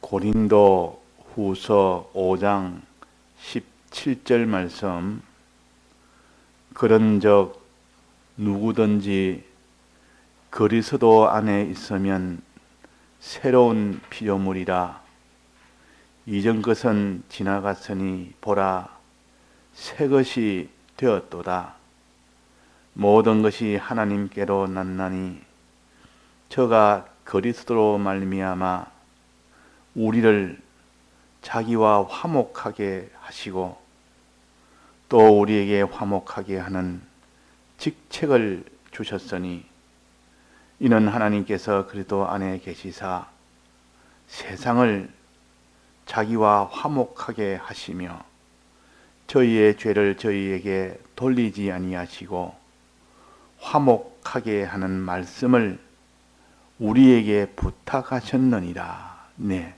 고린도 후서 5장 17절 말씀. 그런즉 누구든지 그리스도 안에 있으면 새로운 피조물이라. 이전 것은 지나갔으니 보라, 새 것이 되었도다. 모든 것이 하나님께로 났나니 저가 그리스도로 말미암아 우리를 자기와 화목하게 하시고 또 우리에게 화목하게 하는 직책을 주셨으니 이는 하나님께서 그리스도 안에 계시사 세상을 자기와 화목하게 하시며 저희의 죄를 저희에게 돌리지 아니하시고 화목하게 하는 말씀을 우리에게 부탁하셨느니라. 네.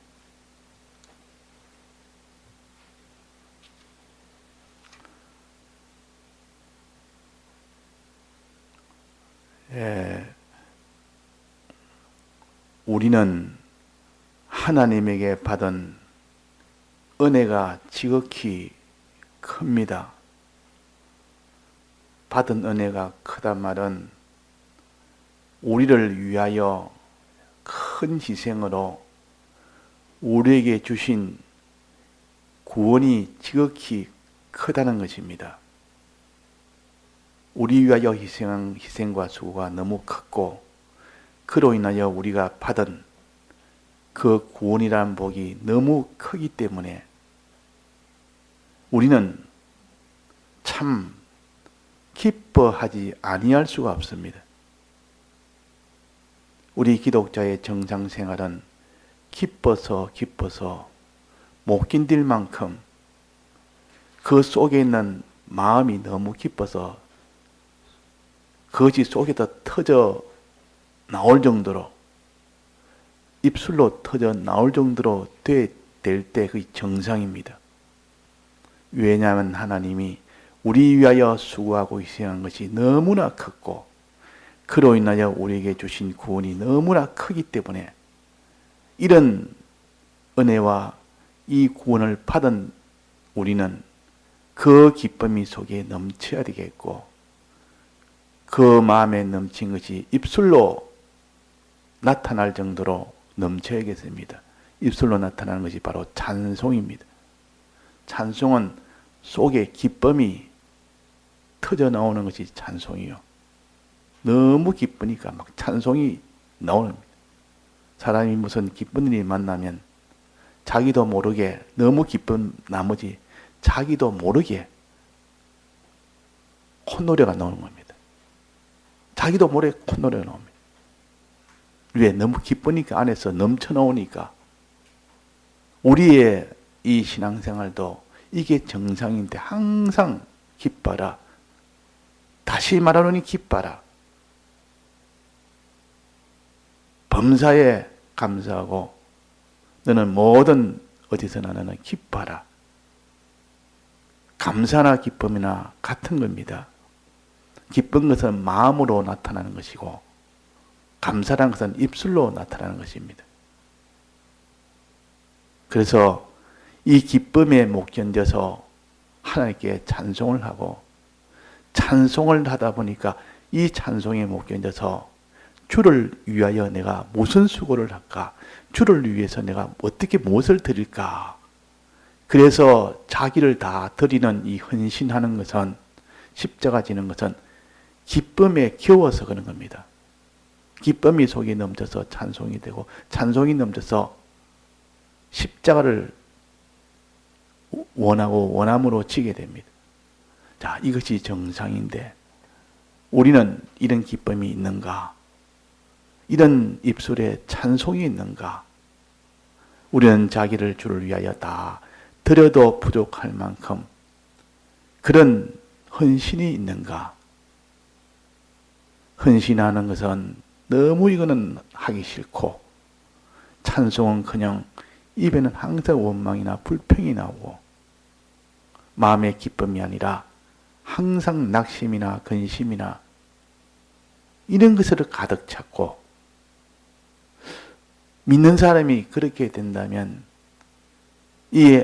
우리는 하나님에게 받은 은혜가 지극히 큽니다. 받은 은혜가 크단 말은 우리를 위하여 큰 희생으로 우리에게 주신 구원이 지극히 크다는 것입니다. 우리 위하여 희생한 희생과 수고가 너무 컸고 그로 인하여 우리가 받은 그 구원이라는 복이 너무 크기 때문에 우리는 참 기뻐하지 아니할 수가 없습니다. 우리 기독자의 정상생활은 기뻐서 못 견딜 만큼 그 속에 있는 마음이 너무 기뻐서 그것이 속에서 터져 나올 정도로, 입술로 터져 나올 정도로 될 때 그게 정상입니다. 왜냐하면 하나님이 우리 위하여 수고하고 희생한 것이 너무나 컸고 그로 인하여 우리에게 주신 구원이 너무나 크기 때문에 이런 은혜와 이 구원을 받은 우리는 그 기쁨이 속에 넘쳐야 되겠고 그 마음에 넘친 것이 입술로 나타날 정도로 넘쳐야겠습니다. 입술로 나타나는 것이 바로 찬송입니다. 찬송은 속에 기쁨이 터져 나오는 것이 찬송이요. 너무 기쁘니까 막 찬송이 나오는 겁니다. 사람이 무슨 기쁜 일이 만나면 자기도 모르게 너무 기쁜 나머지 자기도 모르게 콧노래가 나오는 겁니다. 자기도 모르게 콧노래가 나옵니다. 왜? 너무 기쁘니까 안에서 넘쳐나오니까. 우리의 이 신앙생활도 이게 정상인데 항상 기뻐라. 다시 말하노니 기뻐라. 범사에 감사하고 너는 모든 어디서나 너는 기뻐라. 감사나 기쁨이나 같은 겁니다. 기쁜 것은 마음으로 나타나는 것이고 감사라는 것은 입술로 나타나는 것입니다. 그래서 이 기쁨에 못 견뎌서 하나님께 찬송을 하고 찬송을 하다 보니까 이 찬송에 못 견뎌서 주를 위하여 내가 무슨 수고를 할까? 주를 위해서 내가 어떻게 무엇을 드릴까? 그래서 자기를 다 드리는 이 헌신하는 것은 십자가 지는 것은 기쁨에 겨워서 그런 겁니다. 기쁨이 속에 넘쳐서 찬송이 되고 찬송이 넘쳐서 십자가를 원하고 원함으로 지게 됩니다. 자, 이것이 정상인데 우리는 이런 기쁨이 있는가? 이런 입술에 찬송이 있는가? 우리는 자기를 주를 위하여 다 드려도 부족할 만큼 그런 헌신이 있는가? 헌신하는 것은 너무 이거는 하기 싫고 찬송은 그냥 입에는 항상 원망이나 불평이 나오고 마음의 기쁨이 아니라 항상 낙심이나 근심이나 이런 것을 가득 찾고 믿는 사람이 그렇게 된다면 이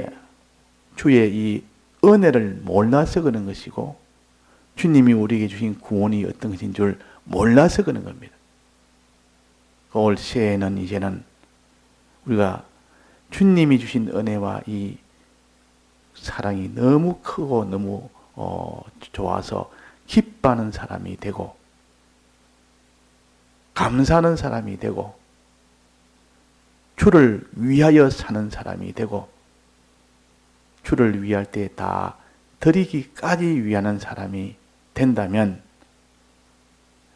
주의 이 은혜를 몰라서 그런 것이고 주님이 우리에게 주신 구원이 어떤 것인 줄 몰라서 그런 겁니다. 올 새해에는 이제는 우리가 주님이 주신 은혜와 이 사랑이 너무 크고 너무 좋아서 기뻐하는 사람이 되고 감사하는 사람이 되고 주를 위하여 사는 사람이 되고 주를 위할 때 다 드리기까지 위하는 사람이 된다면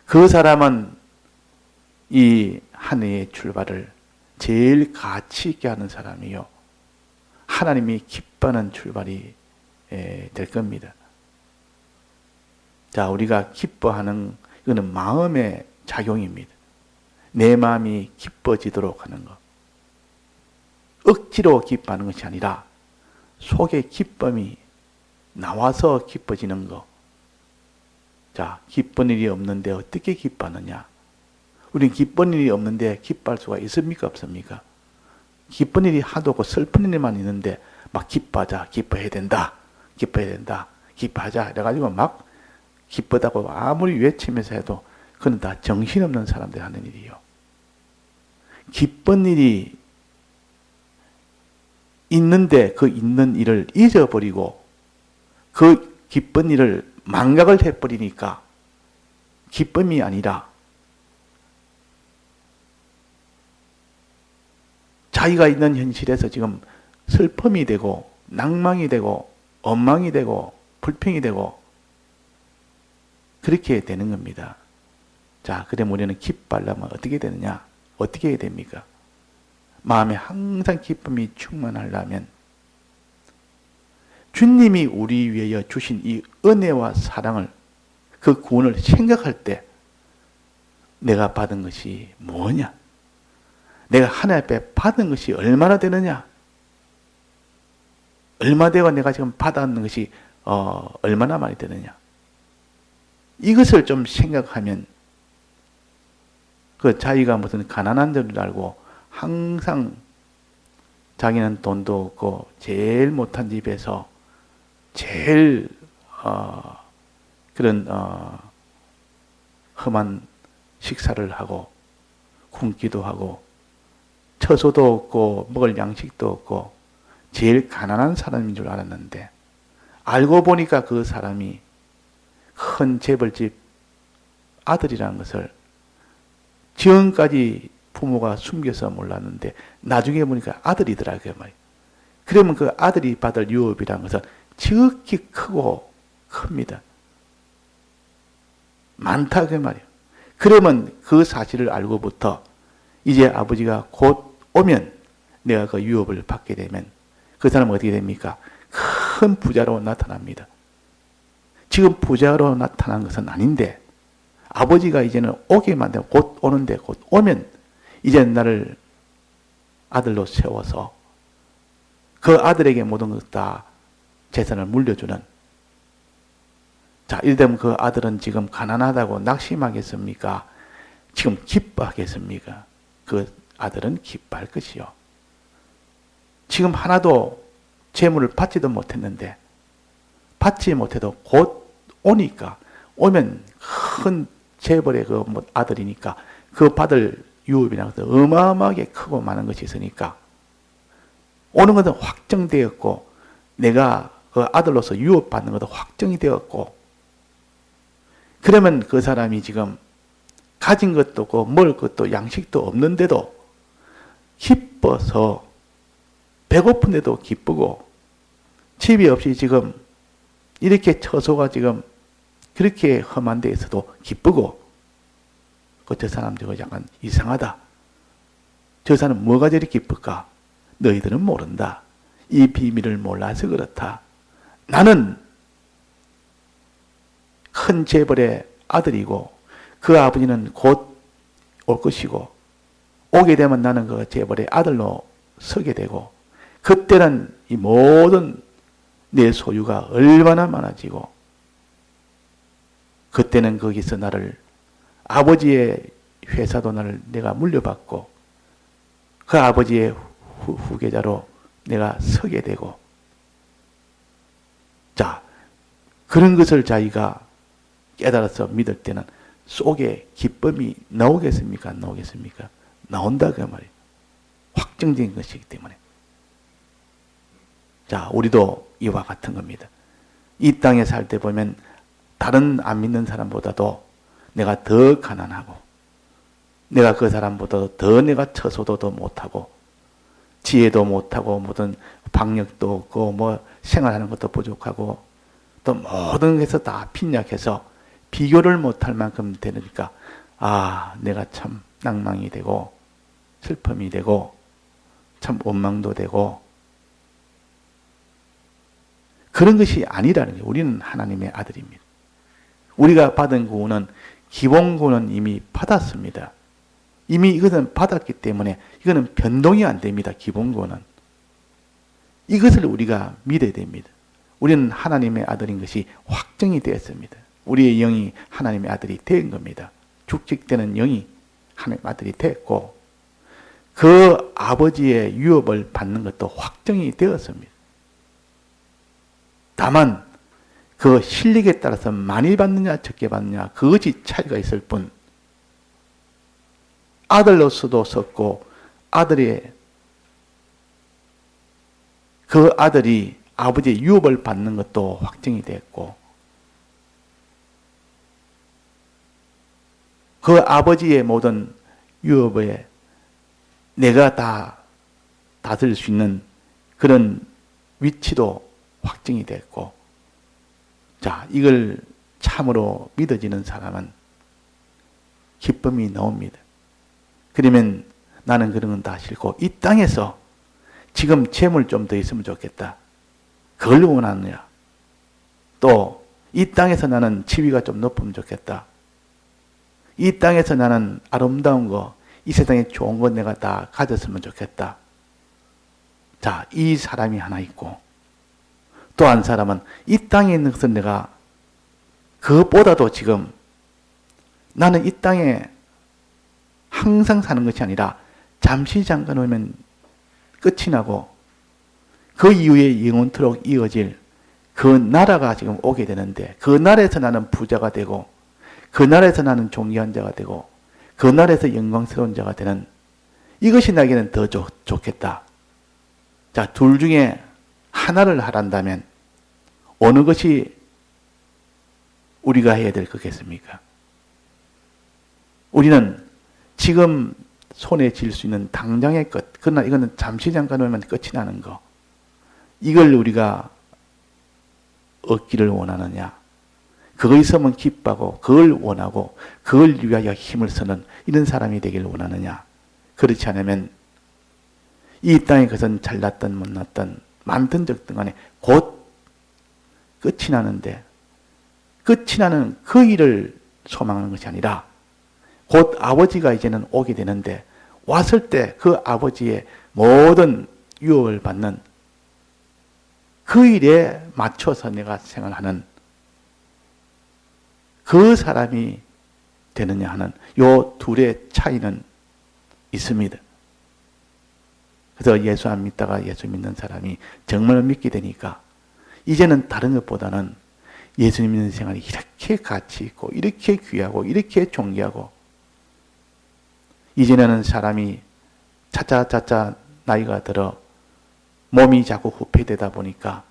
그 사람은 이 한 해의 출발을 제일 가치 있게 하는 사람이요. 하나님이 기뻐하는 출발이 될 겁니다. 자, 우리가 기뻐하는 이거는 마음의 작용입니다. 내 마음이 기뻐지도록 하는 것. 억지로 기뻐하는 것이 아니라 속에 기쁨이 나와서 기뻐지는 것. 자, 기쁜 일이 없는데 어떻게 기뻐하느냐? 우리는 기쁜 일이 없는데 기뻐할 수가 있습니까? 없습니까? 기쁜 일이 하도 없고 슬픈 일만 있는데 막 기뻐하자, 기뻐해야 된다, 기뻐해야 된다, 기뻐하자 이래가지고 막 기쁘다고 아무리 외치면서 해도 그건 다 정신없는 사람들이 하는 일이요. 기쁜 일이 있는데 그 있는 일을 잊어버리고 그 기쁜 일을 망각을 해버리니까 기쁨이 아니라 자기가 있는 현실에서 지금 슬픔이 되고 낭망이 되고 원망이 되고 불평이 되고 그렇게 되는 겁니다. 자, 그럼 우리는 기뻐하려면 어떻게 되느냐? 어떻게 해야 됩니까? 마음에 항상 기쁨이 충만하려면 주님이 우리 위하여 주신 이 은혜와 사랑을 그 구원을 생각할 때 내가 받은 것이 뭐냐? 내가 하나님 앞에 받은 것이 얼마나 되느냐? 얼마 되고 내가 지금 받았는 것이 얼마나 많이 되느냐? 이것을 좀 생각하면 그 자기가 무슨 가난한 줄 알고 항상 자기는 돈도 없고 제일 못한 집에서 제일 그런 험한 식사를 하고 굶기도 하고 처소도 없고 먹을 양식도 없고 제일 가난한 사람인 줄 알았는데 알고 보니까 그 사람이 큰 재벌집 아들이라는 것을 지금까지 부모가 숨겨서 몰랐는데 나중에 보니까 아들이더라 그 말이에요. 그러면 그 아들이 받을 유업이라는 것은 지극히 크고 큽니다. 많다 그 말이에요. 그러면 그 사실을 알고부터 이제 아버지가 곧 오면 내가 그 유업을 받게 되면 그 사람은 어떻게 됩니까? 큰 부자로 나타납니다. 지금 부자로 나타난 것은 아닌데 아버지가 이제는 오게 만들면 곧 오는데 곧 오면 이제 나를 아들로 세워서 그 아들에게 모든 것 다 재산을 물려주는. 자, 이러면 그 아들은 지금 가난하다고 낙심하겠습니까? 지금 기뻐하겠습니까? 그 아들은 기뻐할 것이요. 지금 하나도 재물을 받지도 못했는데 받지 못해도 곧 오니까 오면 큰 재벌의 그 아들이니까 그 받을 유업이라는 것은 어마어마하게 크고 많은 것이 있으니까 오는 것은 확정되었고 내가 그 아들로서 유업받는 것도 확정이 되었고 그러면 그 사람이 지금 가진 것도 없고 먹을 것도 양식도 없는데도 기뻐서 배고픈데도 기쁘고 집이 없이 지금 이렇게 처소가 지금 그렇게 험한 데에서도 기쁘고 저 사람 저거 약간 이상하다. 저 사람 뭐가 저리 기쁠까? 너희들은 모른다. 이 비밀을 몰라서 그렇다. 나는 큰 재벌의 아들이고 그 아버지는 곧 올 것이고 오게 되면 나는 그 재벌의 아들로 서게 되고 그때는 이 모든 내 소유가 얼마나 많아지고 그때는 거기서 나를 아버지의 회사도 나를 내가 물려받고 그 아버지의 후계자로 내가 서게 되고, 자, 그런 것을 자기가 깨달아서 믿을 때는 속에 기쁨이 나오겠습니까? 안 나오겠습니까? 나온다 그 말이에요. 확정된 것이기 때문에. 자, 우리도 이와 같은 겁니다. 이 땅에 살 때 보면 다른 안 믿는 사람보다도 내가 더 가난하고, 내가 그 사람보다도 더 내가 처소도 못하고, 지혜도 못하고, 모든 방력도 없고, 뭐 생활하는 것도 부족하고, 또 모든 것에서 다 빈약해서 비교를 못할 만큼 되니까, 아, 내가 참 낭망이 되고, 슬픔이 되고, 참 원망도 되고, 그런 것이 아니라는 거예요. 우리는 하나님의 아들입니다. 우리가 받은 구원은, 기본 구원은 이미 받았습니다. 이미 이것은 받았기 때문에 이거는 변동이 안 됩니다. 기본 구원은. 이것을 우리가 믿어야 됩니다. 우리는 하나님의 아들인 것이 확정이 되었습니다. 우리의 영이 하나님의 아들이 된 겁니다. 축적되는 영이 하나님의 아들이 됐고, 그 아버지의 유업을 받는 것도 확정이 되었습니다. 다만 그 실력에 따라서 많이 받느냐 적게 받느냐 그것이 차이가 있을 뿐, 아들로서도 썼고, 그 아들이 아버지의 유업을 받는 것도 확정이 됐고, 그 아버지의 모든 유업에 내가 다 다스릴 수 있는 그런 위치도 확정이 됐고, 자, 이걸 참으로 믿어지는 사람은 기쁨이 나옵니다. 그러면 나는 그런 건 다 싫고, 이 땅에서 지금 재물 좀 더 있으면 좋겠다. 그걸 원하느냐? 또 이 땅에서 나는 지위가 좀 높으면 좋겠다. 이 땅에서 나는 아름다운 거, 이 세상에 좋은 거 내가 다 가졌으면 좋겠다. 자, 이 사람이 하나 있고, 또 한 사람은 이 땅에 있는 것은 내가 그것보다도 지금 나는 이 땅에 항상 사는 것이 아니라 잠시 잠깐 오면 끝이 나고 그 이후에 영원토록 이어질 그 나라가 지금 오게 되는데, 그 나라에서 나는 부자가 되고, 그 나라에서 나는 존귀한 자가 되고, 그 나라에서 영광스러운 자가 되는, 이것이 나에게는 더 좋겠다. 자, 둘 중에 하나를 하란다면 어느 것이 우리가 해야 될 거겠습니까? 우리는 지금 손에 쥘 수 있는 당장의 것, 그러나 이거는 잠시 잠깐 오면 끝이 나는 거, 이걸 우리가 얻기를 원하느냐, 그거 있으면 기뻐하고 그걸 원하고 그걸 위하여 힘을 쓰는 이런 사람이 되길 원하느냐. 그렇지 않으면 이 땅의 것은 잘났든 못났든 많든 적든 간에 곧 끝이 나는데, 끝이 나는 그 일을 소망하는 것이 아니라 곧 아버지가 이제는 오게 되는데, 왔을 때 그 아버지의 모든 유업을 받는 그 일에 맞춰서 내가 생활하는 그 사람이 되느냐 하는 요 둘의 차이는 있습니다. 그래서 예수 안 믿다가 예수 믿는 사람이 정말 믿게 되니까 이제는 다른 것보다는 예수 믿는 생활이 이렇게 가치 있고, 이렇게 귀하고, 이렇게 존귀하고, 이제는 사람이 차차 나이가 들어 몸이 자꾸 후퇴되다 보니까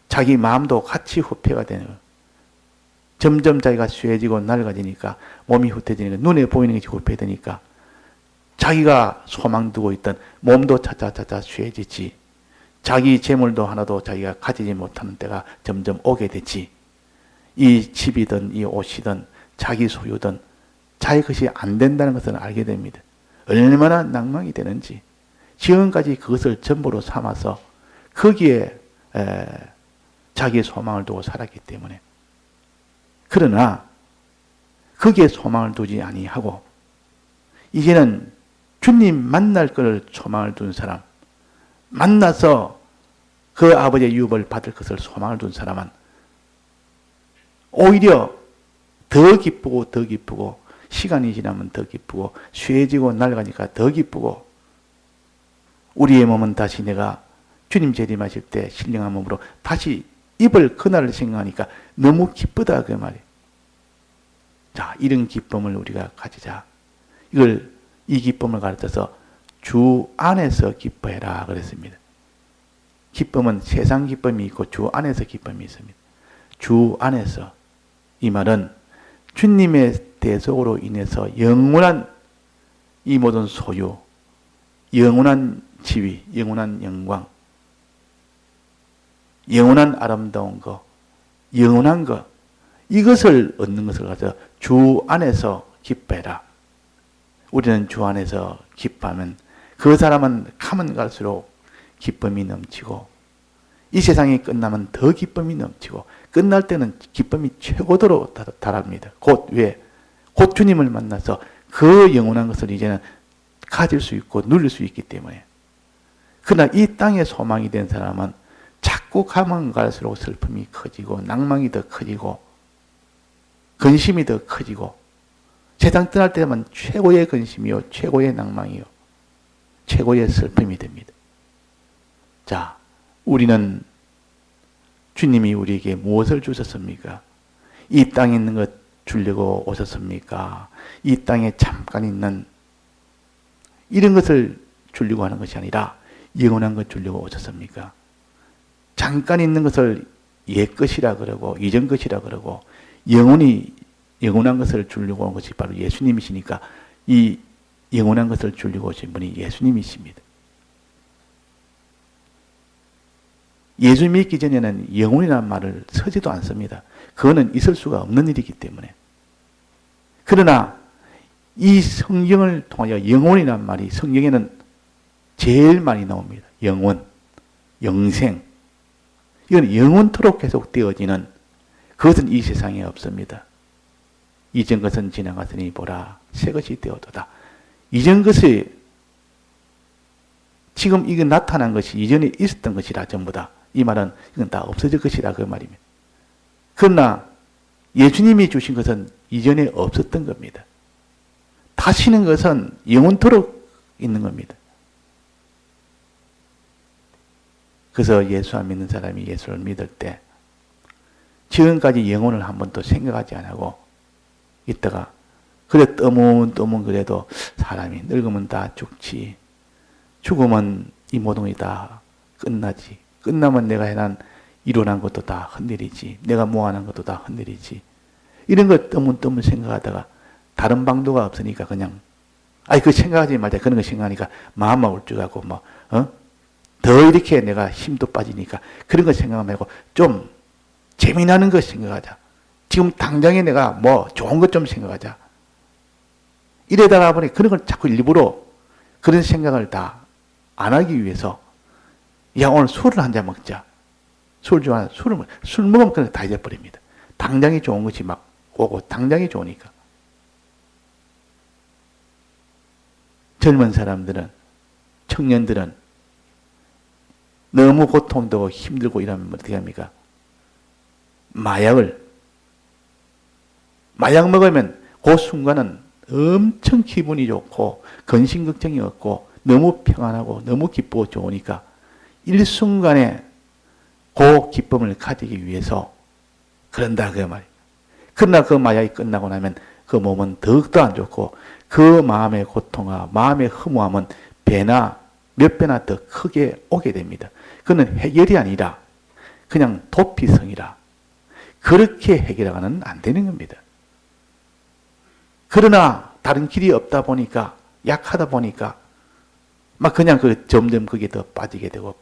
자기 마음도 같이 후퇴가 되는 거예요. 점점 자기가 쇠해지고 낡아지니까 몸이 후퇴되니까, 눈에 보이는 것이 후퇴되니까 자기가 소망 두고 있던 몸도 차차 쇠해지지, 자기 재물도 하나도 자기가 가지지 못하는 때가 점점 오게 되지, 이 집이든 이 옷이든 자기 소유든 자기 것이 안 된다는 것을 알게 됩니다. 얼마나 낭망이 되는지. 지금까지 그것을 전부로 삼아서 거기에 자기의 소망을 두고 살았기 때문에. 그러나 거기에 소망을 두지 아니하고 이제는 주님 만날 것을 소망을 둔 사람, 만나서 그 아버지의 유업을 받을 것을 소망을 둔 사람은 오히려 더 기쁘고 시간이 지나면 더 기쁘고 쇠해지고 낡으니까 더 기쁘고, 우리의 몸은 다시 내가 주님 재림하실 때 신령한 몸으로 다시 입을 그날을 생각하니까 너무 기쁘다 그 말이에요. 자, 이런 기쁨을 우리가 가지자. 이 기쁨을 가르쳐서 주 안에서 기뻐해라 그랬습니다. 기쁨은 세상 기쁨이 있고 주 안에서 기쁨이 있습니다. 주 안에서. 이 말은 주님의 대속으로 인해서 영원한 이 모든 소유, 영원한 지위, 영원한 영광, 영원한 아름다운 것, 영원한 것, 이것을 얻는 것을 가져 주 안에서 기뻐해라. 우리는 주 안에서 기뻐하면 그 사람은 가면 갈수록 기쁨이 넘치고 이 세상이 끝나면 더 기쁨이 넘치고 끝날 때는 기쁨이 최고도로 달합니다. 곧 왜? 곧 주님을 만나서 그 영원한 것을 이제는 가질 수 있고 누릴 수 있기 때문에. 그러나 이 땅에 소망이 된 사람은 자꾸 가면 갈수록 슬픔이 커지고 낭망이 더 커지고 근심이 더 커지고 세상 떠날 때만 최고의 근심이요 최고의 낭망이요 최고의 슬픔이 됩니다. 자, 우리는 주님이 우리에게 무엇을 주셨습니까? 이 땅에 있는 것 주려고 오셨습니까? 이 땅에 잠깐 있는 이런 것을 주려고 하는 것이 아니라 영원한 것 주려고 오셨습니까? 잠깐 있는 것을 옛 것이라 그러고 이전 것이라 그러고 영원한 것을 주려고 온 것이 바로 예수님이시니까 이 영원한 것을 주려고 오신 분이 예수님이십니다. 예수 믿기 전에는 영혼이라는 말을 쓰지도 않습니다. 그거는 있을 수가 없는 일이기 때문에. 그러나 이 성경을 통하여 영혼이라는 말이 성경에는 제일 많이 나옵니다. 영혼, 영생. 이건 영원토록 계속 되어지는 그것은 이 세상에 없습니다. 이전 것은 지나갔으니 보라 새 것이 되어도다. 이전 것이 지금 이게 나타난 것이 이전에 있었던 것이라 전부 다. 이 말은 이건 다 없어질 것이라 그 말입니다. 그러나 예수님이 주신 것은 이전에 없었던 겁니다. 다시는 것은 영원토록 있는 겁니다. 그래서 예수 안 믿는 사람이 예수를 믿을 때 지금까지 영혼을 한 번도 생각하지 안 하고 있다가 그래 떠문떠문 그래도 사람이 늙으면 다 죽지. 죽으면 이 모든 것이 다 끝나지. 끝나면 내가 해난 이뤄난 것도 다 헛일이지. 내가 모아난 것도 다 헛일이지. 이런 것 떠문떠문 생각하다가 다른 방도가 없으니까 그냥 그 생각하지 말자. 그런 거 생각하니까 마음만 울적하고 더 이렇게 내가 힘도 빠지니까 그런 거 생각 말고 좀 재미나는 거 생각하자. 지금 당장에 내가 뭐 좋은 것 좀 생각하자. 이러다가 보니 그런 걸 자꾸 일부러 그런 생각을 다 안 하기 위해서 야 오늘 술을 한 잔 먹자. 술 먹으면 그냥 다 잊어버립니다. 당장이 좋은 것이 막 오고 당장이 좋으니까. 젊은 사람들은 청년들은 너무 고통도 힘들고 이러면 어떻게 합니까? 마약 먹으면 그 순간은 엄청 기분이 좋고 근심 걱정이 없고 너무 평안하고 너무 기쁘고 좋으니까 일순간에 그 기쁨을 가지기 위해서 그런다 그 말이에요. 그러나 그 마약이 끝나고 나면 그 몸은 더욱더 안 좋고 그 마음의 고통과 마음의 허무함은 몇 배나 더 크게 오게 됩니다. 그는 해결이 아니라 그냥 도피성이라 그렇게 해결하고는 안 되는 겁니다. 그러나 다른 길이 없다 보니까 약하다 보니까 막 그냥 점점 그게 더 빠지게 되고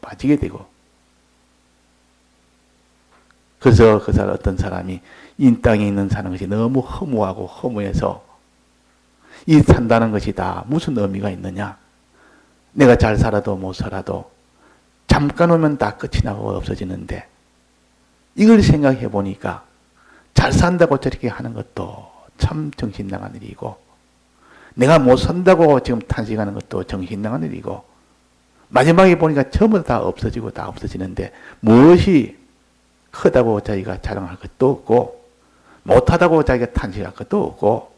그래서 어떤 사람이 이 땅에 있는 사는 것이 너무 허무하고 허무해서 이 산다는 것이 다 무슨 의미가 있느냐? 내가 잘 살아도 못 살아도 잠깐 오면 다 끝이 나고 없어지는데 이걸 생각해 보니까 잘 산다고 저렇게 하는 것도 참 정신 나간 일이고 내가 못 산다고 지금 탄식하는 것도 정신 나간 일이고 마지막에 보니까 전부 다 없어지고 다 없어지는데 무엇이 크다고 자기가 자랑할 것도 없고 못하다고 자기가 탄식할 것도 없고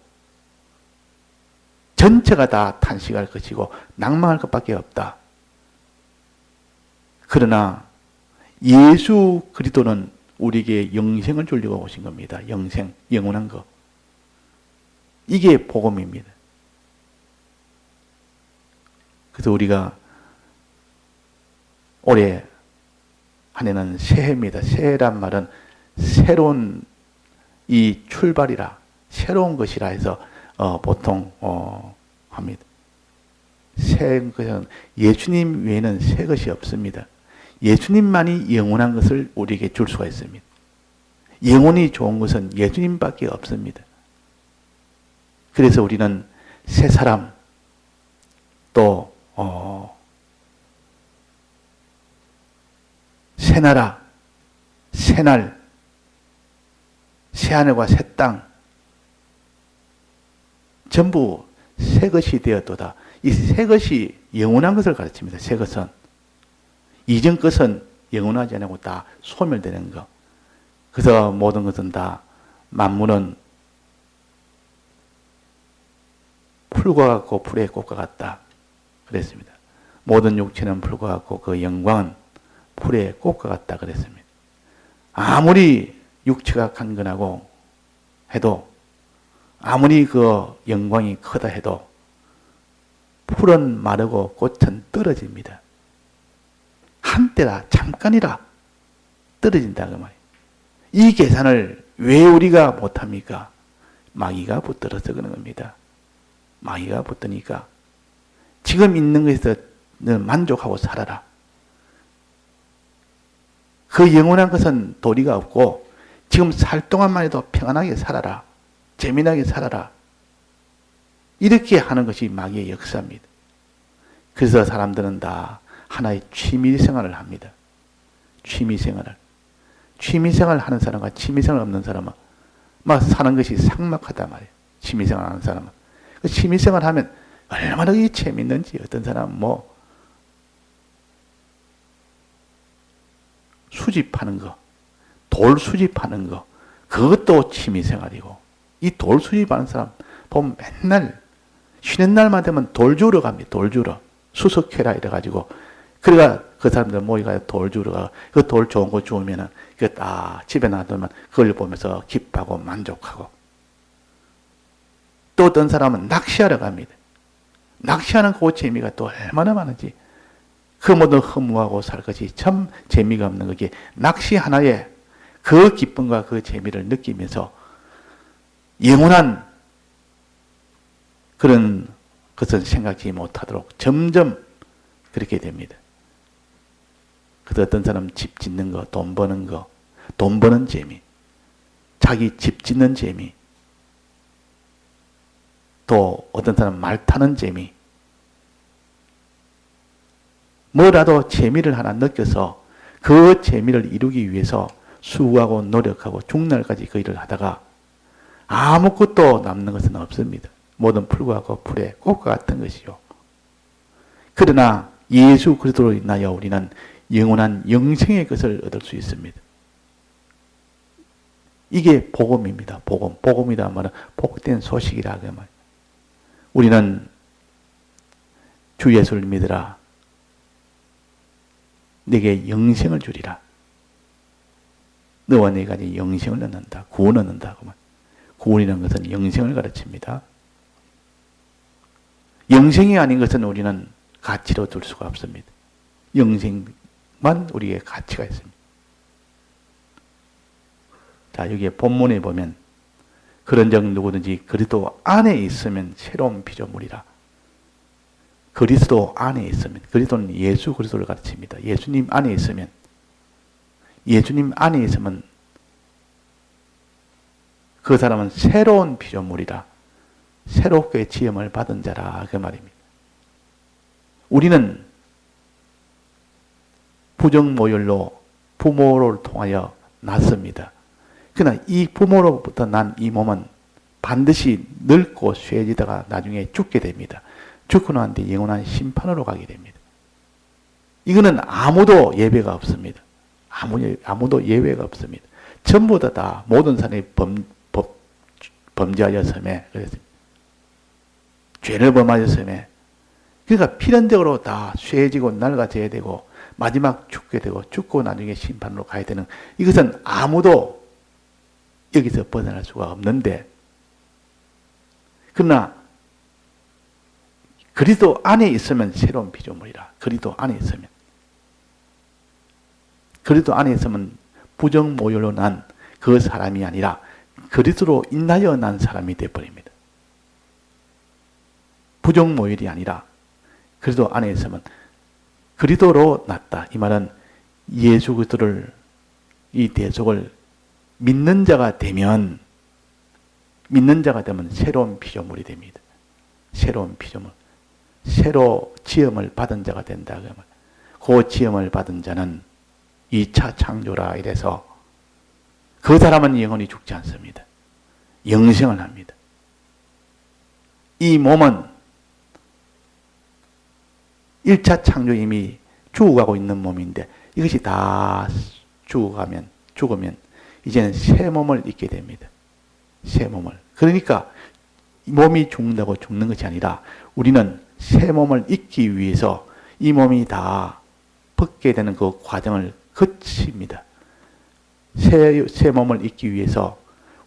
전체가 다 탄식할 것이고 낭망할 것밖에 없다. 그러나 예수 그리스도는 우리에게 영생을 주려고 오신 겁니다. 영생, 영원한 거. 이게 복음입니다. 그래서 우리가 올해 한 해는 새해입니다. 새해란 말은 새로운 이 출발이라, 새로운 것이라 해서 보통 합니다. 새 것은 예수님 외에는 새 것이 없습니다. 예수님만이 영원한 것을 우리에게 줄 수가 있습니다. 영원히 좋은 것은 예수님밖에 없습니다. 그래서 우리는 새 사람, 또 새 나라, 새 날, 새 하늘과 새 땅, 전부 새 것이 되었도다. 이 새 것이 영원한 것을 가르칩니다. 새 것은. 이전 것은 영원하지 않고 다 소멸되는 것. 그래서 모든 것은 다, 만물은 풀과 같고 풀의 꽃과 같다. 그랬습니다. 모든 육체는 풀과 같고 그 영광은 풀의 꽃과 같다. 그랬습니다. 아무리 육체가 강건하고 해도, 아무리 그 영광이 크다 해도 풀은 마르고 꽃은 떨어집니다. 한때라, 잠깐이라 떨어진다 그 말이에요. 이 계산을 왜 우리가 못합니까? 마귀가 붙들어서 그런 겁니다. 마귀가 붙드니까 지금 있는 것에서는 만족하고 살아라. 그 영원한 것은 도리가 없고 지금 살 동안만 해도 평안하게 살아라. 재미나게 살아라. 이렇게 하는 것이 마귀의 역사입니다. 그래서 사람들은 다 하나의 취미생활을 합니다. 취미생활을. 취미생활을 하는 사람과 취미생활 없는 사람은 막 사는 것이 삭막하단 말이에요. 취미생활 하는 사람은. 그 취미생활 하면 얼마나 이 재밌는지. 어떤 사람은 뭐 수집하는 거, 돌 수집하는 거, 그것도 취미생활이고, 이 돌 수집하는 사람 보면 맨날 쉬는 날만 되면 돌 주우러 갑니다. 돌 주우러. 수석회라 이래가지고. 그래가 그 사람들 모이가 돌 주우러 가. 그 돌 좋은 거 주우면은 그 딱 집에 놔두면 그걸 보면서 기뻐하고 만족하고. 또 어떤 사람은 낚시하러 갑니다. 낚시하는 그 재미가 또 얼마나 많은지. 그 모든 허무하고 살 것이 참 재미가 없는 거기에 낚시 하나에 그 기쁨과 그 재미를 느끼면서 영원한 그런 것은 생각지 못하도록 점점 그렇게 됩니다. 그래서 어떤 사람은 집 짓는 거, 돈 버는 거, 돈 버는 재미, 자기 집 짓는 재미, 또 어떤 사람은 말 타는 재미, 뭐라도 재미를 하나 느껴서 그 재미를 이루기 위해서 수고하고 노력하고 죽날까지 그 일을 하다가 아무것도 남는 것은 없습니다. 모든 풀과 같고 풀의 꽃과 같은 것이요. 그러나 예수 그리스도로 인하여 우리는 영원한 영생의 것을 얻을 수 있습니다. 이게 복음입니다. 복음. 복음이다 말은 복된 소식이라 그 말. 우리는 주 예수를 믿으라. 내게 영생을 주리라. 너와 내가 영생을 얻는다. 구원을 얻는다. 구원이라는 것은 영생을 가르칩니다. 영생이 아닌 것은 우리는 가치로 둘 수가 없습니다. 영생만 우리의 가치가 있습니다. 자, 여기에 본문에 보면 그런즉 누구든지 그리스도 안에 있으면 새로운 피조물이라. 그리스도 안에 있으면, 그리스도는 예수 그리스도를 가르칩니다. 예수님 안에 있으면, 예수님 안에 있으면 그 사람은 새로운 피조물이라. 새롭게 지음을 받은 자라 그 말입니다. 우리는 부정모율로 부모를 통하여 낳습니다. 그러나 이 부모로부터 난 이 몸은 반드시 늙고 쇠해지다가 나중에 죽게 됩니다. 죽고 난 뒤 영원한 심판으로 가게 됩니다. 이거는 아무도 예외가 없습니다. 아무도 예외가 없습니다. 전부 다 모든 사람이 범죄하였음에, 그랬습니다. 죄를 범하였음에, 그러니까 필연적으로 다 쇠해지고 낡아져야 되고 마지막 죽게 되고 죽고 나중에 심판으로 가야 되는, 이것은 아무도 여기서 벗어날 수가 없는데, 그러나 그리스도 안에 있으면 새로운 피조물이라. 그리스도 안에 있으면, 그리스도 안에 있으면 부정모율로 난 그 사람이 아니라 그리스도로 인하여 난 사람이 되어버립니다. 부정모율이 아니라 그리스도 안에 있으면 그리스도로 났다. 이 말은 예수 그리스도를, 이 대속을 믿는 자가 되면 새로운 피조물이 됩니다. 새로운 피조물. 새로 지음을 받은 자가 된다. 그러면 그 지음을 받은 자는 2차 창조라 이래서 그 사람은 영원히 죽지 않습니다. 영생을 합니다. 이 몸은 1차 창조 이미 죽어가고 있는 몸인데 이것이 다 죽으면 이제는 새 몸을 입게 됩니다. 새 몸을. 그러니까 몸이 죽는다고 죽는 것이 아니라 우리는 새 몸을 입기 위해서 이 몸이 다 벗게 되는 그 과정을 거칩니다. 새 몸을 입기 위해서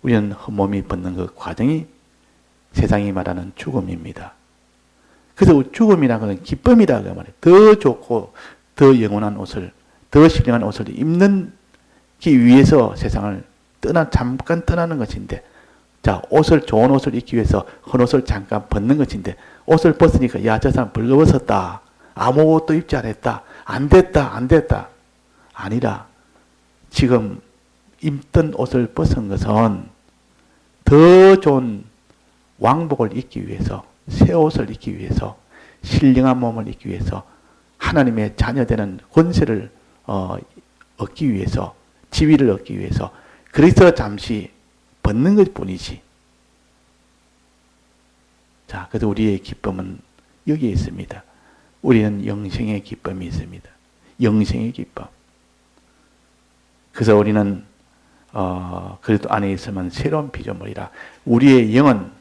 우리는 몸이 벗는 그 과정이 세상이 말하는 죽음입니다. 그래서 죽음이라는 것은 기쁨이다 그 말이에요. 더 좋고 더 영원한 옷을, 더 신령한 옷을 입는 기 위해서 세상을 잠깐 떠나는 것인데, 자, 좋은 옷을 입기 위해서 헌옷을 잠깐 벗는 것인데, 옷을 벗으니까, 야, 저 사람 벌거벗었다. 아무것도 입지 않았다. 안 됐다. 아니라, 지금 입던 옷을 벗은 것은 더 좋은 왕복을 입기 위해서, 새 옷을 입기 위해서, 신령한 몸을 입기 위해서, 하나님의 자녀되는 권세를 얻기 위해서, 지위를 얻기 위해서, 그래서 잠시 벗는 것 뿐이지. 자, 그래서 우리의 기쁨은 여기에 있습니다. 우리는 영생의 기쁨이 있습니다. 영생의 기쁨. 그래서 우리는 그리스도 안에 있으면 새로운 피조물이라. 우리의 영은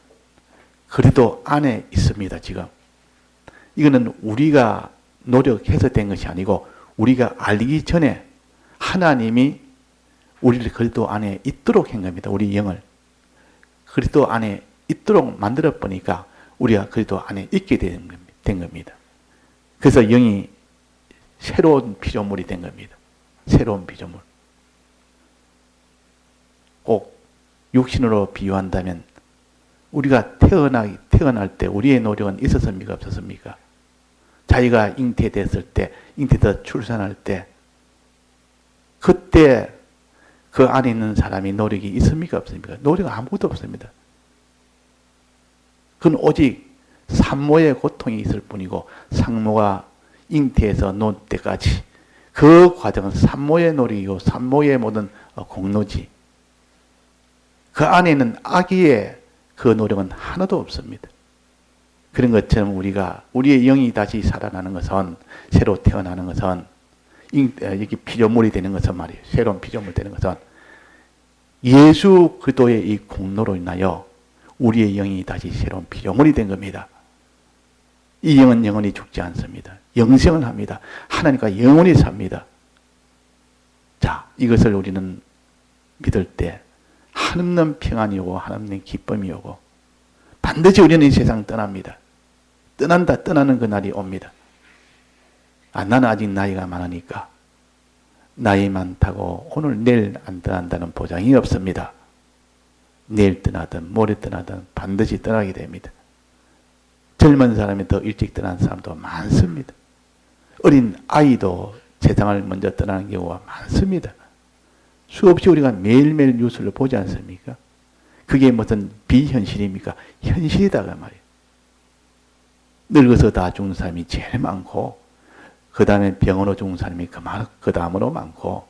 그리스도 안에 있습니다. 지금 이거는 우리가 노력해서 된 것이 아니고 우리가 알기 전에 하나님이 우리를 그리스도 안에 있도록 한 겁니다. 우리 영을 그리스도 안에 있도록 만들어 보니까 우리가 그리스도 안에 있게 된 겁니다. 그래서 영이 새로운 피조물이 된 겁니다. 새로운 피조물. 꼭 육신으로 비유한다면 우리가 태어날 때 우리의 노력은 있었습니까? 없었습니까? 자기가 잉태됐을 때, 잉태돼서 출산할 때, 그때 그 안에 있는 사람이 노력이 있습니까? 없습니까? 노력 아무것도 없습니다. 그건 오직 산모의 고통이 있을 뿐이고, 산모가 잉태해서 놓을 때까지 그 과정은 산모의 노력이고 산모의 모든 공로지. 그 안에 있는 아기의 그 노력은 하나도 없습니다. 그런 것처럼 우리의 영이 다시 살아나는 것은, 새로 태어나는 것은, 여기 피조물이 되는 것은 말이에요. 새로운 피조물 되는 것은 예수 그리스도의 이 공로로 인하여 우리의 영이 다시 새로운 피조물이 된 겁니다. 이 영은 영원히 죽지 않습니다. 영생을 합니다. 하나님과 영원히 삽니다. 자, 이것을 우리는 믿을 때 한없는 평안이 오고 한없는 기쁨이 오고 반드시 우리는 이 세상 떠납니다. 떠나는 그 날이 옵니다. 나는 아직 나이가 많으니까 나이 많다고 오늘 내일 안 떠난다는 보장이 없습니다. 내일 떠나든 모레 떠나든 반드시 떠나게 됩니다. 젊은 사람이 더 일찍 떠나는 사람도 많습니다. 어린 아이도 세상을 먼저 떠나는 경우가 많습니다. 수없이 우리가 매일매일 뉴스를 보지 않습니까? 그게 무슨 비현실입니까? 현실이다 그 말이에요. 늙어서 다 죽는 사람이 제일 많고, 그 다음에 병으로 죽는 사람이 그 다음으로 많고,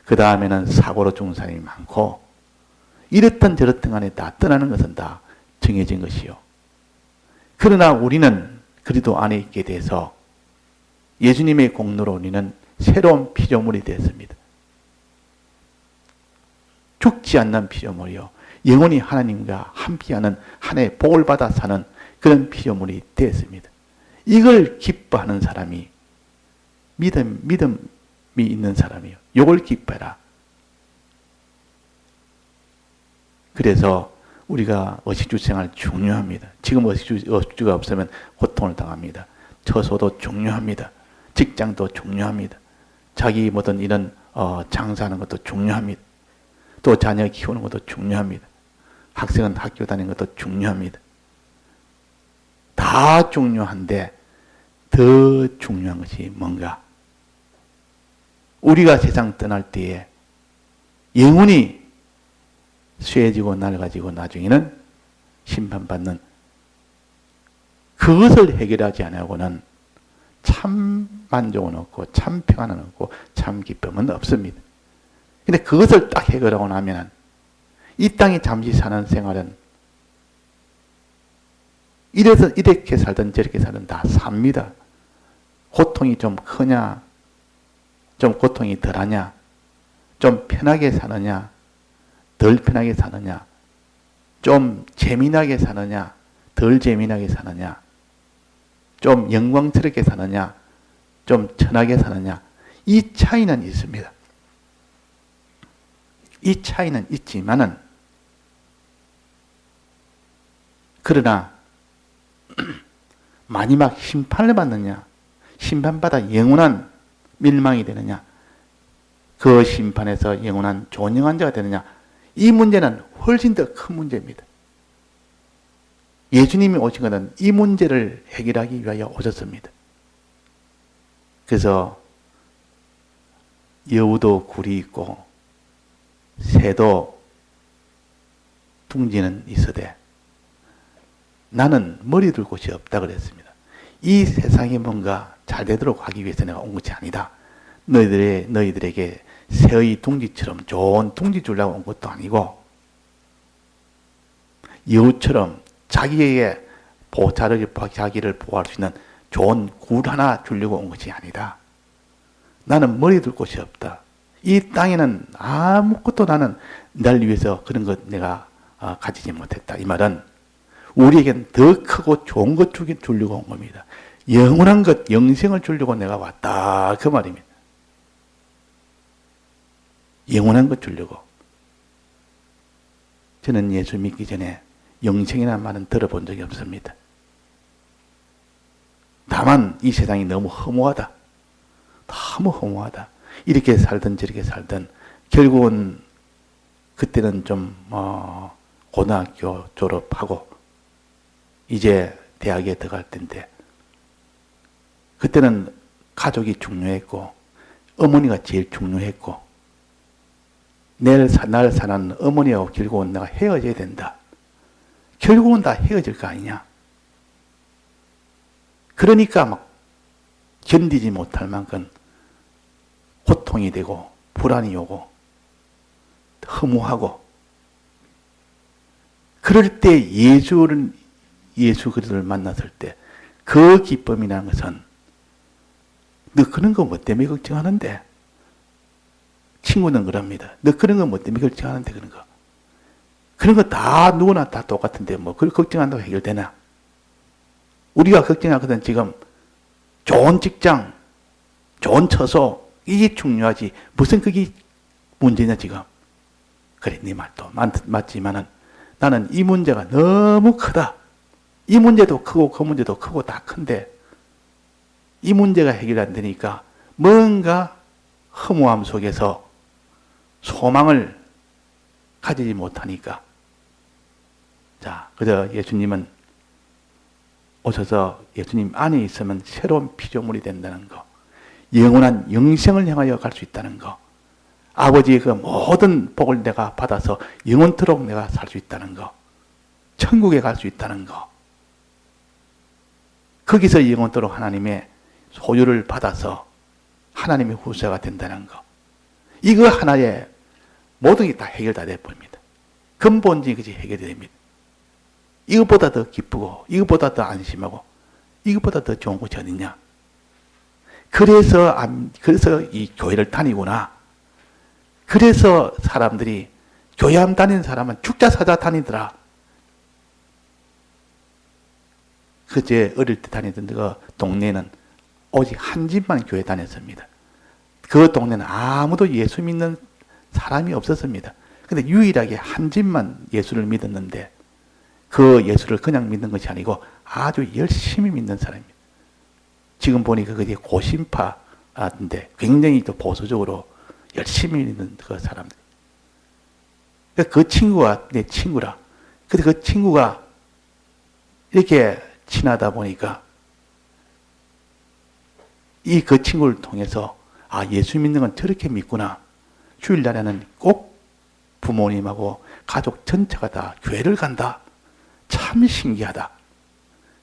그 다음에는 사고로 죽는 사람이 많고, 이렇든 저렇든 간에 다 떠나는 것은 다 정해진 것이요. 그러나 우리는 그리스도 안에 있게 돼서 예수님의 공로로 우리는 새로운 피조물이 됐습니다. 죽지 않는 피조물이요. 영원히 하나님과 함께하는 하나의 복을 받아 사는 그런 피조물이 되었습니다. 이걸 기뻐하는 사람이 믿음이 있는 사람이요. 요걸 기뻐해라. 그래서 우리가 의식주 생활 중요합니다. 지금 의식주가 없으면 고통을 당합니다. 처소도 중요합니다. 직장도 중요합니다. 자기 뭐든 이런 장사하는 것도 중요합니다. 또 자녀 키우는 것도 중요합니다. 학생은 학교 다니는 것도 중요합니다. 다 중요한데 더 중요한 것이 뭔가? 우리가 세상 떠날 때에 영혼이 쇠해지고 낡아지고 나중에는 심판받는 그것을 해결하지 않으고는 참 만족은 없고 참 평안은 없고 참 기쁨은 없습니다. 근데 그것을 딱 해결하고 나면 이 땅에 잠시 사는 생활은 이렇게 살든 저렇게 살든 다 삽니다. 고통이 좀 크냐, 좀 고통이 덜하냐, 좀 편하게 사느냐, 덜 편하게 사느냐, 좀 재미나게 사느냐, 덜 재미나게 사느냐, 좀 영광스럽게 사느냐, 좀 천하게 사느냐, 이 차이는 있습니다. 이 차이는 있지만은, 그러나 마지막 심판을 받느냐, 심판받아 영원한 멸망이 되느냐, 그 심판에서 영원한 존영한 자가 되느냐, 이 문제는 훨씬 더 큰 문제입니다. 예수님이 오신 것은 이 문제를 해결하기 위하여 오셨습니다. 그래서 여우도 굴이 있고 새도 둥지는 있으되 나는 머리 둘 곳이 없다 그랬습니다. 이 세상에 뭔가 잘 되도록 하기 위해서 내가 온 것이 아니다. 너희들에게 새의 둥지처럼 좋은 둥지 주려고 온 것도 아니고 여우처럼 자기에게 자기를 보호할 수 있는 좋은 굴 하나 주려고 온 것이 아니다. 나는 머리 둘 곳이 없다. 이 땅에는 아무것도 나는 날 위해서 그런 것 내가 가지지 못했다. 이 말은 우리에겐 더 크고 좋은 것 주려고 온 겁니다. 영원한 것, 영생을 주려고 내가 왔다. 그 말입니다. 영원한 것 주려고. 저는 예수 믿기 전에 영생이라는 말은 들어본 적이 없습니다. 다만 이 세상이 너무 허무하다. 너무 허무하다. 이렇게 살든 저렇게 살든 결국은 그때는 좀 고등학교 졸업하고 이제 대학에 들어갈 때인데 그때는 가족이 중요했고 어머니가 제일 중요했고 날 사는 어머니하고 결국은 내가 헤어져야 된다. 결국은 다 헤어질 거 아니냐. 그러니까 막 견디지 못할 만큼 고통이 되고 불안이 오고 허무하고 그럴 때 예수 그리스도를 만났을 때 그 기쁨이라는 것은 너 그런 거 뭐 때문에 걱정하는데? 친구는 그럽니다. 너 그런 거 뭐 때문에 걱정하는데 그런 거. 그런 거 다 누구나 다 똑같은데 뭐 그걸 걱정한다고 해결되나? 우리가 걱정하거든 지금 좋은 직장, 좋은 처소 이게 중요하지 무슨 그게 문제냐 지금. 그래 네 말도 맞지만은 나는 이 문제가 너무 크다. 이 문제도 크고 그 문제도 크고 다 큰데 이 문제가 해결 안 되니까 뭔가 허무함 속에서 소망을 가지지 못하니까 자, 그저 예수님은 오셔서 예수님 안에 있으면 새로운 피조물이 된다는 거, 영원한 영생을 향하여 갈 수 있다는 거, 아버지의 그 모든 복을 내가 받아서 영원토록 내가 살 수 있다는 거, 천국에 갈 수 있다는 거, 거기서 영원토록 하나님의 소유를 받아서 하나님의 후사가 된다는 거, 이거 하나에 모든 게 다 해결 다 돼버립니다. 근본적인 것이 해결이 됩니다. 이것보다 더 기쁘고 이것보다 더 안심하고 이것보다 더 좋은 것이 어딨냐. 그래서 이 교회를 다니구나. 그래서 사람들이 교회 안 다니는 사람은 축자사자 다니더라. 그제 어릴 때 다니던 그 동네는 오직 한 집만 교회 다녔습니다. 그 동네는 아무도 예수 믿는 사람이 없었습니다. 근데 유일하게 한 집만 예수를 믿었는데 그 예수를 그냥 믿는 것이 아니고 아주 열심히 믿는 사람입니다. 지금 보니까 그게 고신파인데 굉장히 또 보수적으로 열심히 믿는 그 사람들. 그 친구가 내 친구라. 근데 그 친구가 이렇게 친하다 보니까 이 그 친구를 통해서 아, 예수 믿는 건 저렇게 믿구나. 주일날에는 꼭 부모님하고 가족 전체가 다 교회를 간다. 참 신기하다.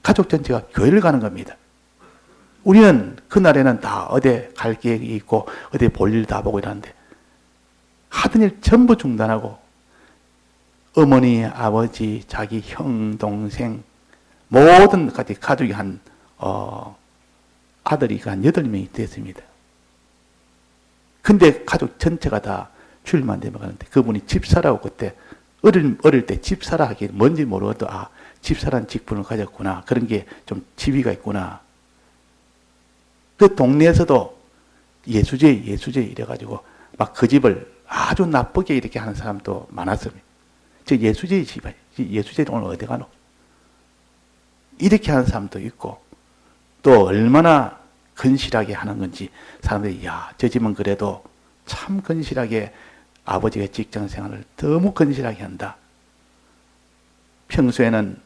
가족 전체가 교회를 가는 겁니다. 우리는 그날에는 다 어디 갈 계획이 있고 어디 볼 일 다 보고 이러는데 하던 일 전부 중단하고 어머니, 아버지, 자기 형, 동생 모든 가족이 아들이 한 8명이 됐습니다. 근데 가족 전체가 다 주일만 되면 가는데 그분이 집사라고 그때 어릴 때 집사라 하기 뭔지 모르어도 아, 집사란 직분을 가졌구나. 그런 게 좀 지위가 있구나. 그 동네에서도 예수제 이래가지고 막 그 집을 아주 나쁘게 이렇게 하는 사람도 많았습니다. 저 예수제 집안, 예수제 오늘 어디 가노? 이렇게 하는 사람도 있고 또 얼마나 건실하게 하는 건지 사람들이 야, 저 집은 그래도 참 건실하게 아버지가 직장 생활을 너무 건실하게 한다. 평소에는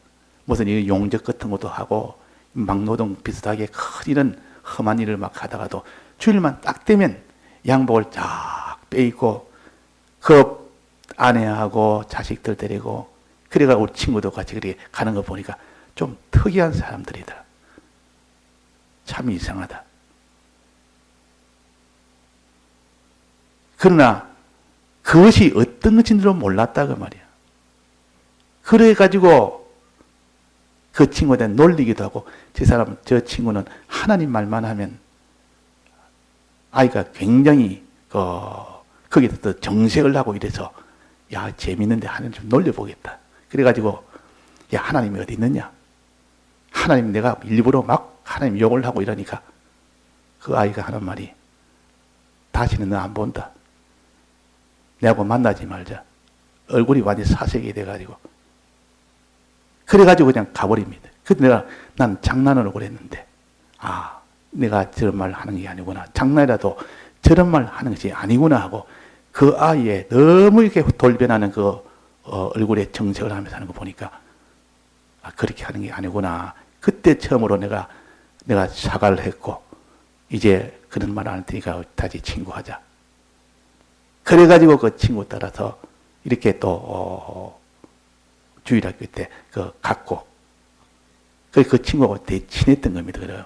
무슨 용적 같은 것도 하고 막노동 비슷하게 큰 이런 험한 일을 막 하다가도 주일만 딱 되면 양복을 쫙 빼입고 그 아내하고 자식들 데리고 그래가 우리 친구도 같이 그렇게 가는 거 보니까 좀 특이한 사람들이다. 참 이상하다. 그러나 그것이 어떤 것인지도 몰랐다고 말이야. 그래가지고 그 친구한테 놀리기도 하고 저 친구는 하나님 말만 하면 아이가 굉장히 거기서 또 정색을 하고 이래서 야, 재밌는데 하나님 좀 놀려보겠다. 그래가지고 야, 하나님이 어디 있느냐? 하나님 내가 일부러 막 하나님 욕을 하고 이러니까 그 아이가 하는 말이 다시는 너 안 본다. 내하고 만나지 말자. 얼굴이 완전히 사색이 돼가지고 그래가지고 그냥 가버립니다. 그래서 난 장난으로 그랬는데 아, 내가 저런 말 하는 게 아니구나. 장난이라도 저런 말 하는 것이 아니구나 하고 그 아이의 너무 이렇게 돌변하는 그 얼굴에 정색을 하면서 하는 거 보니까 아, 그렇게 하는 게 아니구나. 그때 처음으로 내가 사과를 했고 이제 그런 말 안 할 테니까 다시 친구하자. 그래가지고 그 친구 따라서 이렇게 또 주일학교 때 갔고 그 친구하고 되게 친했던 겁니다. 그래요.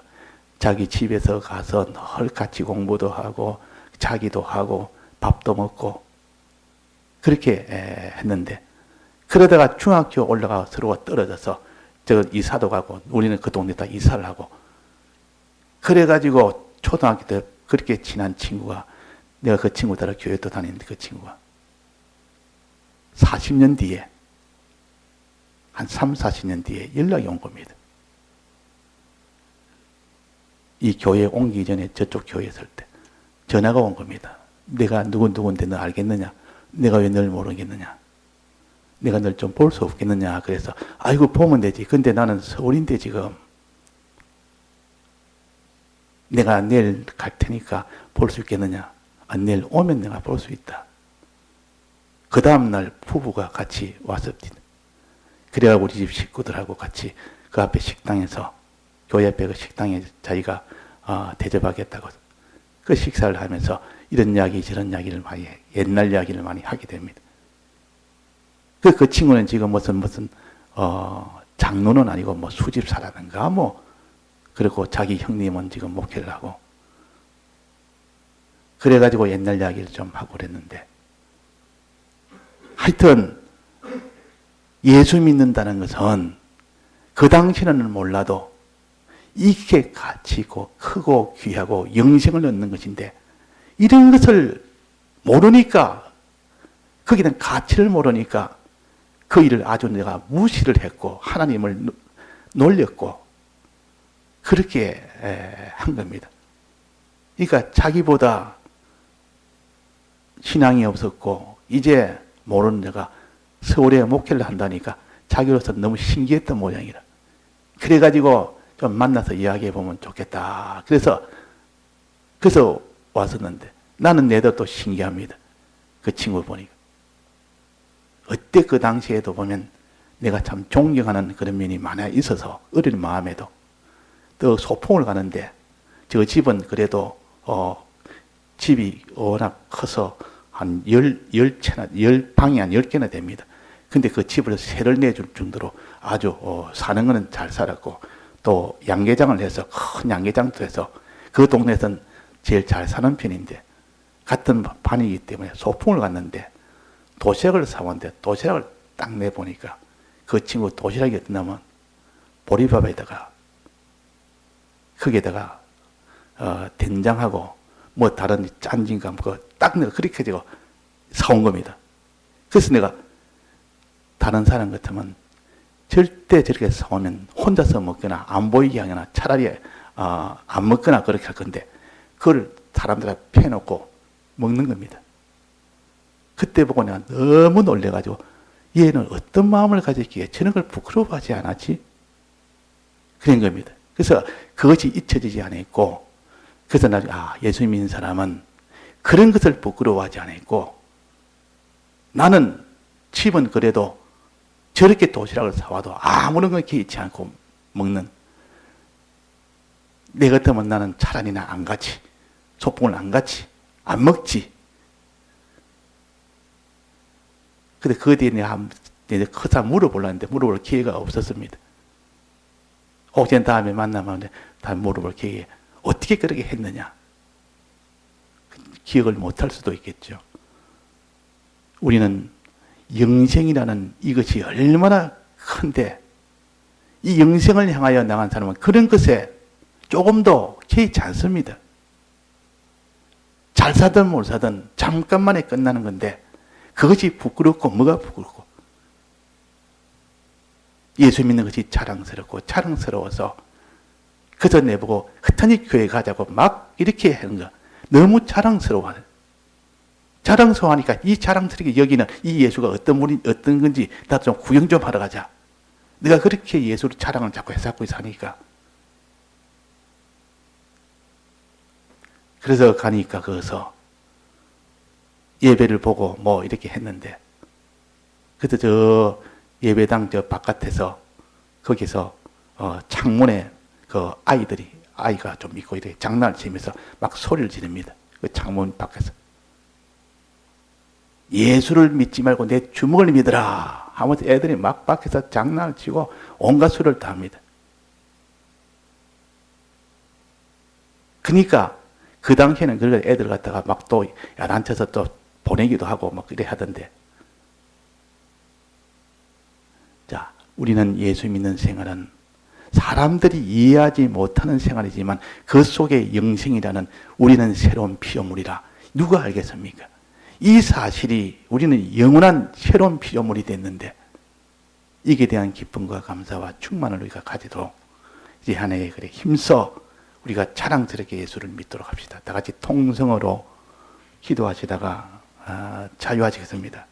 자기 집에서 가서 늘 같이 공부도 하고 자기도 하고 밥도 먹고 그렇게 했는데 그러다가 중학교 올라가 서로가 떨어져서 저 이사도 가고 우리는 그 동네 다 이사를 하고 그래가지고 초등학교 때 그렇게 친한 친구가 내가 그 친구 따라 교회도 다니는데 그 친구가 40년 뒤에 한 3, 40년 뒤에 연락이 온 겁니다. 이 교회에 옮기기 전에 저쪽 교회에 있을 때 전화가 온 겁니다. 내가 누군데 너 알겠느냐? 내가 왜 널 모르겠느냐? 내가 널 좀 볼 수 없겠느냐? 그래서 아이고 보면 되지. 근데 나는 서울인데 지금 내가 내일 갈 테니까 볼 수 있겠느냐? 아, 내일 오면 내가 볼 수 있다. 그 다음날 부부가 같이 왔습니다. 그래야 우리 집 식구들하고 같이 그 앞에 식당에서 교회 앞에 그 식당에 자기가 대접하겠다고 그 식사를 하면서 이런 이야기 저런 이야기를 많이 옛날 이야기를 많이 하게 됩니다. 그 친구는 지금 무슨 장로는 아니고 뭐 수집사라든가 그리고 자기 형님은 지금 목회를 하고 그래가지고 옛날 이야기를 좀 하고 그랬는데 하여튼 예수 믿는다는 것은 그 당시에는 몰라도 이게 가치 있고 크고 귀하고 영생을 얻는 것인데 이런 것을 모르니까 거기는 가치를 모르니까 그 일을 아주 내가 무시를 했고 하나님을 놀렸고 그렇게 한 겁니다. 그러니까 자기보다 신앙이 없었고 이제 모르는 자가 서울에 목회를 한다니까 자기로서 너무 신기했던 모양이라. 그래가지고 좀 만나서 이야기해 보면 좋겠다. 그래서 왔었는데 나는 내도 또 신기합니다. 그 친구 보니까. 어때 그 당시에도 보면 내가 참 존경하는 그런 면이 많아 있어서 어린 마음에도 또 소풍을 가는데 저 집은 그래도 집이 워낙 커서 한 10방이 한 10개나 됩니다. 근데 그 집을 세를 내줄 정도로 아주 사는 거는 잘 살았고 또 양계장을 해서 큰 양계장도 해서 그 동네에서는 제일 잘 사는 편인데 같은 반이기 때문에 소풍을 갔는데 도시락을 사왔는데 도시락을 딱 내보니까 그 친구 도시락이 어떠냐면 보리밥에다가 거기에다가 된장하고 뭐 다른 짠진감 딱 내가 그렇게 지고 사온 겁니다. 그래서 내가 다른 사람 같으면 절대 저렇게 사오면 혼자서 먹거나 안 보이게 하거나 차라리 안 먹거나 그렇게 할 건데 그걸 사람들한테 패놓고 먹는 겁니다. 그때 보고 내가 너무 놀래가지고 얘는 어떤 마음을 가졌기에 저런 걸 부끄러워하지 않았지? 그런 겁니다. 그래서 그것이 잊혀지지 않았고 그래서 나중에 예수 믿는 사람은 그런 것을 부끄러워하지 않았고 나는 집은 그래도 저렇게 도시락을 사와도 아무런 것 개의치 않고 먹는 내 같으면 나는 차라리 나 안 가지 소풍을 안 가지 안 먹지. 근데 그 뒤에 내가 커서 물어보려는데 물어볼 기회가 없었습니다. 혹시 다음에 만나면 다음에 물어볼 기회에 어떻게 그렇게 했느냐 기억을 못할 수도 있겠죠. 우리는 영생이라는 이것이 얼마나 큰데 이 영생을 향하여 나간 사람은 그런 것에 조금도 개의치 않습니다. 잘 사든 못 사든 잠깐만에 끝나는 건데 그것이 부끄럽고 뭐가 부끄럽고 예수 믿는 것이 자랑스러워서 그저 내보고 흩어니 교회 가자고 막 이렇게 하는 거 너무 자랑스러워하는 자랑스러워하니까 이 자랑스럽게 여기는 이 예수가 어떤 분이 어떤 건지 나도 좀 구경 좀 하러 가자. 내가 그렇게 예수를 자랑을 자꾸 해서 사니까 그래서 가니까 거기서 예배를 보고 뭐 이렇게 했는데 그래서 저 예배당 저 바깥에서 거기서 창문에 그 아이가 좀 있고 이렇게 장난을 치면서 막 소리를 지릅니다. 그 창문 밖에서 예수를 믿지 말고 내 주먹을 믿으라 하면서 애들이 막 밖에서 장난을 치고 온갖 소리를 다 합니다. 그러니까 그 당시에는 그걸 애들 갖다가 막 또 야단쳐서 또 보내기도 하고 막 그래 하던데 자, 우리는 예수 믿는 생활은 사람들이 이해하지 못하는 생활이지만 그 속에 영생이라는 우리는 새로운 피조물이라 누가 알겠습니까? 이 사실이 우리는 영원한 새로운 피조물이 됐는데 이게 대한 기쁨과 감사와 충만을 우리가 가지도록 이제 한 해에 그래 힘써 우리가 자랑스럽게 예수를 믿도록 합시다. 다 같이 통성으로 기도하시다가 자유하시겠습니다.